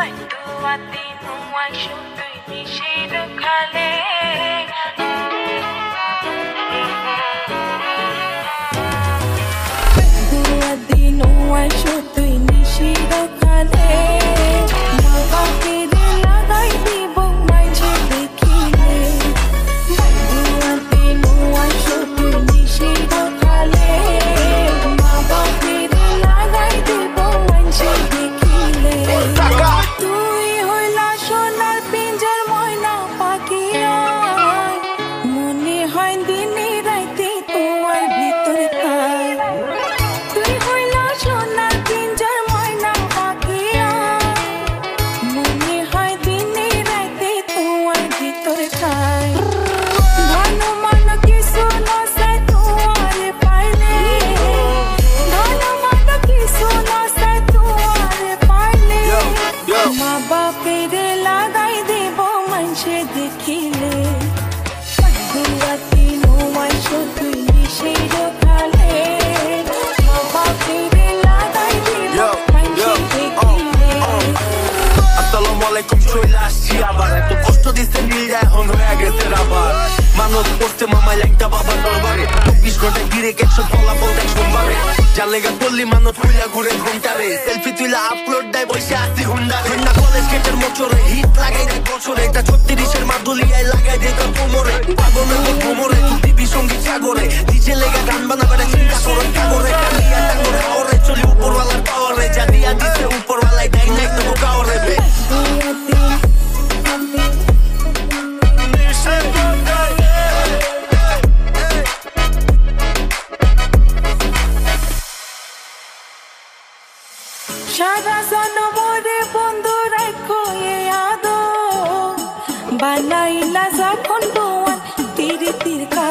Bantuati nuai shutui nishiru khale Bantuati nuai shutui nishiru khale Mama kere lagai dibo maije dekhile Bantuati nuai shutui nishiru khale Mama kere lagai dibo maije dekhile তুই হইলা সোনার পিঞ্জর ময়না পাখি মনে হয় দিনে রাইতে তোমার ভিতরে খাই তুই হইলা সোনার পিঞ্জর ময়না পাখি মনে হয় দিনে রাইতে তোমার ভিতরে খাই ভালো মানো কিছু নসাই তোমারে পাইলে ভালো মানো কিছু নসাই তোমারে পাইলে মা বাপের লাগাই দেব মানুষে দেখিলে দুরাতি নোমাই শুধুই নিষেধ খালে মা বাপের লাগাই দেব মানুষে দেখিলে আসসালামু আলাইকুম চলে আসছি আবার এত কষ্ট দিচ্ছে নীল এখন হয়ে গেছে আবার মানুষ পড়ছে মামাই একটা বাবার দরবারে 24 ঘন্টায় গিরে একশো ফলাফল দেয় সোমবারে যার লেগা পল্লী মানুষ খুইলা ঘুরে ঘুমটারে সেলফি তুইলা আপলোড দেয় বসে আসছি হুন্ডারে না কলেজ গেটের মোচরে হিট লাগাই দেয় বছরে এটা 36-এর মাদুলিয়ায় লাগাই দেয় তোর কোমরে পাগলের তোর কোমরে তুই টিভি সঙ্গীত সাগরে নিজে লেগা গান বানাবে চিন্তা করে কাগরে কালিয়া টাগরে ওরে চলি উপরওয়ালার পাওয়ারে যা দিয়া দিছে উপরওয়ালাই দেয় না একটু কাওরে বে সারা জনমরে বন্ধু রাখো এ আদো বানাইলা যখন বোয়ান তীর তীর কা